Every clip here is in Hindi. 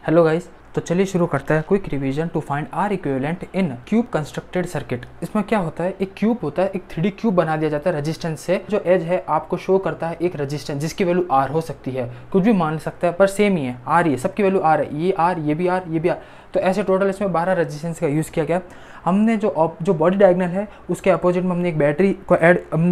हेलो गाइस, तो चलिए शुरू करते हैं quick revision to find R equivalent in cube constructed circuit. इसमें क्या होता है, एक क्यूब होता है, एक 3D क्यूब बना दिया जाता है रेजिस्टेंस से। जो एज है आपको शो करता है एक रेजिस्टेंस जिसकी वैल्यू आर हो सकती है, कुछ भी मान सकता है पर सेम ही है, आर ही है, सबकी वैल्यू आर है, ये आर, ये भी आर, ये भी आर। तो ऐसे टोटल इसमें 12 रेजिस्टेंस का यूज़ किया गया। हमने जो बॉडी डायगोनल है उसके अपोजिट में हमने एक बैटरी को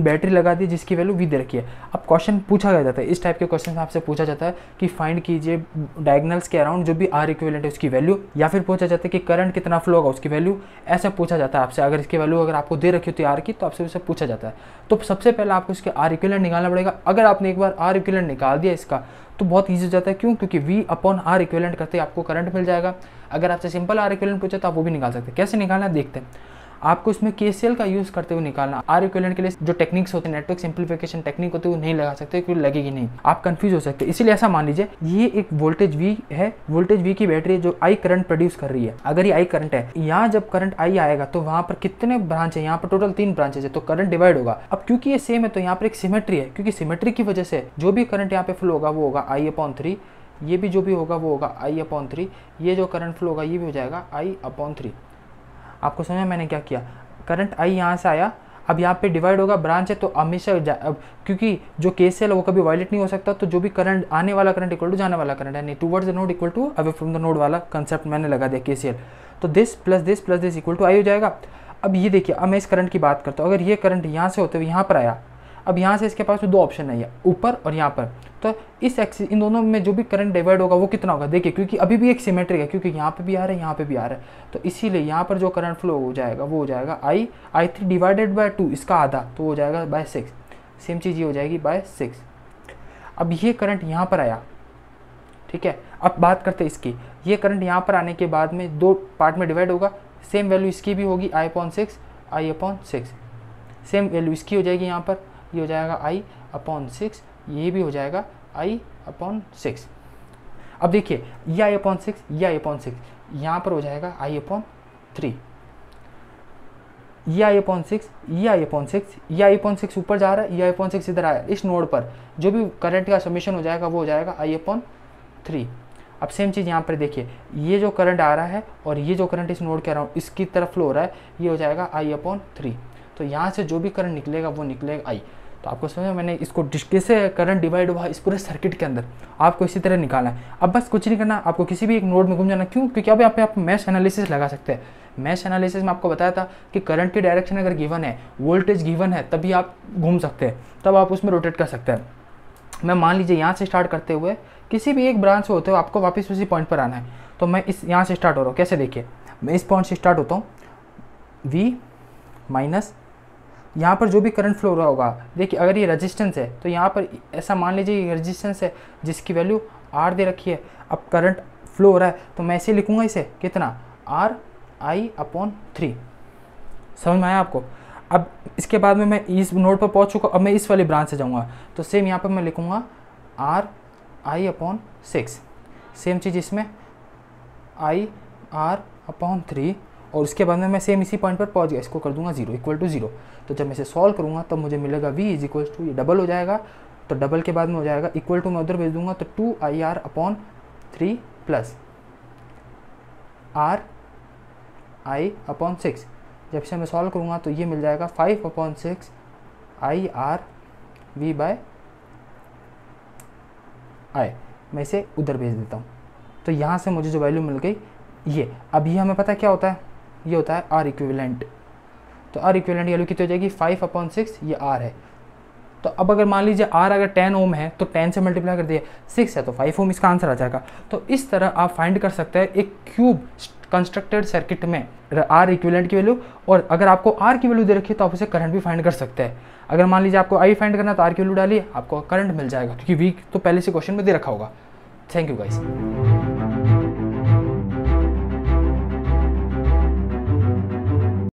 बैटरी लगा दी जिसकी वैल्यू वी दे रखी है। अब क्वेश्चन पूछा गया जाता है, इस टाइप के क्वेश्चन आपसे पूछा जाता है कि फाइंड कीजिए डायगोनल्स के अराउंड जो भी आर इक्विवेलेंट है उसकी वैल्यू, या फिर पूछा जाता है कि करंट कितना फ्लो होगा उसकी वैल्यू। ऐसा पूछा जाता है आपसे, अगर इसकी वैल्यू अगर आपको दे रखी होती है आर की तो आपसे उसे पूछा जाता है। तो सबसे पहले आपको इसके आर इक्विवेलेंट निकालना पड़ेगा। अगर आपने एक बार आर इक्विवेलेंट निकाल दिया इसका तो बहुत ईजी हो जाता है। क्यों? क्योंकि V अपॉन आर इक्विवेलेंट करते आपको करंट मिल जाएगा। अगर आपसे सिंपल आर इक्विवेलेंट पूछे तो आप वो भी निकाल सकते हैं। कैसे निकालना है देखते हैं। आपको इसमें KCL का यूज़ करते हुए निकालना। आर इक्विवेलेंट के लिए जो टेक्निक्स होते हैं, नेटवर्क सिंप्लीफिकेशन टेक्निक होती है, वो नहीं लगा सकते क्योंकि लगेगी नहीं, आप कंफ्यूज हो सकते हैं। इसीलिए ऐसा मान लीजिए ये एक वोल्टेज V है, वोल्टेज V की बैटरी जो I करंट प्रोड्यूस कर रही है। अगर ये I करंट है, यहाँ जब करंट I आएगा तो वहाँ पर कितने ब्रांच है, यहाँ पर टोटल 3 ब्रांचेज है, तो करंट डिवाइड होगा। अब क्योंकि ये सेम है तो यहाँ पर एक सिमेट्री है, क्योंकि सिमेट्री की वजह से जो भी करंट यहाँ पे फ्लो होगा वो होगा I/3, ये भी जो भी होगा वो होगा I/3, ये जो करंट फ्लो होगा ये भी हो जाएगा I/3। आपको समझा मैंने क्या किया? करंट आई यहाँ से आया, अब यहाँ पे डिवाइड होगा, ब्रांच है तो हमेशा अब क्योंकि जो केसीएल है वो कभी वायलेट नहीं हो सकता, तो जो भी करंट आने वाला करंट इक्वल टू जाने वाला करंट है, नहीं towards the node equal to away from the node वाला कंसेप्ट मैंने लगा दिया केसीएल। तो this plus this equal to I हो जाएगा। अब ये देखिए, अब मैं इस करंट की बात करता हूँ। अगर ये करंट यहाँ से होते हुए यहाँ पर आया, अब यहाँ से इसके पास 2 ऑप्शन है, ऊपर और यहाँ पर। तो इस एक्सिस, इन दोनों में जो भी करंट डिवाइड होगा वो कितना होगा देखिए, क्योंकि अभी भी एक सिमेट्रिक है, क्योंकि यहाँ पे भी आ रहा है, यहाँ पे भी आ रहा है, तो इसीलिए यहाँ पर जो करंट फ्लो हो जाएगा वो हो जाएगा I3 डिवाइडेड बाय 2, इसका आधा, तो हो जाएगा बाय 6। सेम चीज़ ये हो जाएगी बाय 6। अब ये करंट यहाँ पर आया, ठीक है। अब बात करते हैं इसकी। ये करंट यहाँ पर आने के बाद में 2 पार्ट में डिवाइड होगा, सेम वैल्यू इसकी भी होगी I/6, सेम वैल्यू इसकी हो जाएगी, यहाँ पर ये हो जाएगा I/6, ये भी हो जाएगा I/6। अब देखिए ये I/6, ये I/6, यहाँ पर हो जाएगा I/3, ये I/6, ये I/6, ये I/6 ऊपर जा रहा है, ये I/6 इधर आया। इस नोड पर जो भी करंट का समीशन हो जाएगा वो हो जाएगा I/3। अब सेम चीज़ यहाँ पर देखिए, ये जो करंट आ रहा है और ये जो करंट इस नोड के अराउंड इसकी तरफ फ्लो हो रहा है, ये हो जाएगा I/3। तो यहाँ से जो भी करंट निकलेगा वो निकलेगा I। तो आपको समझा मैंने इसको कैसे करंट डिवाइड हुआ इस पूरे सर्किट के अंदर, आपको इसी तरह निकालना है। अब बस कुछ नहीं करना, आपको किसी भी एक नोड में घूम जाना। क्यों? क्योंकि अब यहाँ पे आप मैश एनालिसिस लगा सकते हैं। मैश एनालिसिस में आपको बताया था कि करंट की डायरेक्शन अगर गिवन है, वोल्टेज गिवन है, तभी आप घूम सकते हैं, तब आप उसमें रोटेट कर सकते हैं। मैं मान लीजिए यहाँ से स्टार्ट करते हुए किसी भी एक ब्रांच से होते हुए आपको वापस उसी पॉइंट पर आना है, तो मैं इस यहाँ से स्टार्ट हो रहा हूँ। कैसे देखिए, मैं इस पॉइंट से स्टार्ट होता हूँ, V माइनस यहाँ पर जो भी करंट फ्लो हो रहा होगा, देखिए अगर ये रेजिस्टेंस है तो यहाँ पर ऐसा मान लीजिए ये रेजिस्टेंस है जिसकी वैल्यू R दे रखी है। अब करंट फ्लो हो रहा है तो मैं ऐसे लिखूँगा, इसे कितना RI/3। समझ में आया आपको? अब इसके बाद में मैं इस नोड पर पहुँच चुका, अब मैं इस वाली ब्रांच से जाऊँगा तो सेम यहाँ पर मैं लिखूँगा RI/6। सेम चीज़ इसमें IR/3, और उसके बाद में मैं सेम इसी पॉइंट पर पहुंच गया, इसको कर दूंगा 0 इक्वल टू 0। तो जब मैं इसे सॉल्व करूंगा तब मुझे मिलेगा V इज इक्वल टू, ये डबल हो जाएगा, तो डबल के बाद में हो जाएगा इक्वल टू, मैं उधर भेज दूंगा तो 2IR/3 प्लस RI/6। जब इसे मैं सॉल्व करूंगा तो ये मिल जाएगा 5/6 IR/V/I। मैं इसे उधर भेज देता हूँ, तो यहाँ से मुझे जो वैल्यू मिल गई ये। अब ये हमें पता है क्या होता है, ये होता है आर इक्विवेलेंट। तो आर इक्विवेलेंट वैल्यू कितनी हो जाएगी, 5/6, ये आर है। तो अब अगर मान लीजिए आर अगर 10 ओम है तो 10 से मल्टीप्लाई कर दिया, 6 है तो 5 ओम इसका आंसर आ जाएगा। तो इस तरह आप फाइंड कर सकते हैं एक क्यूब कंस्ट्रक्टेड सर्किट में आर इक्विवेलेंट की वैल्यू, और अगर आपको आर की वैल्यू दे रखी है तो आप उसे करंट भी फाइंड कर सकते हैं। अगर मान लीजिए आपको आई फाइंड करना है तो आर की वैल्यू डालिए, आपको करंट मिल जाएगा, क्योंकि वी तो पहले से क्वेश्चन में दे रखा होगा। Thank you guys.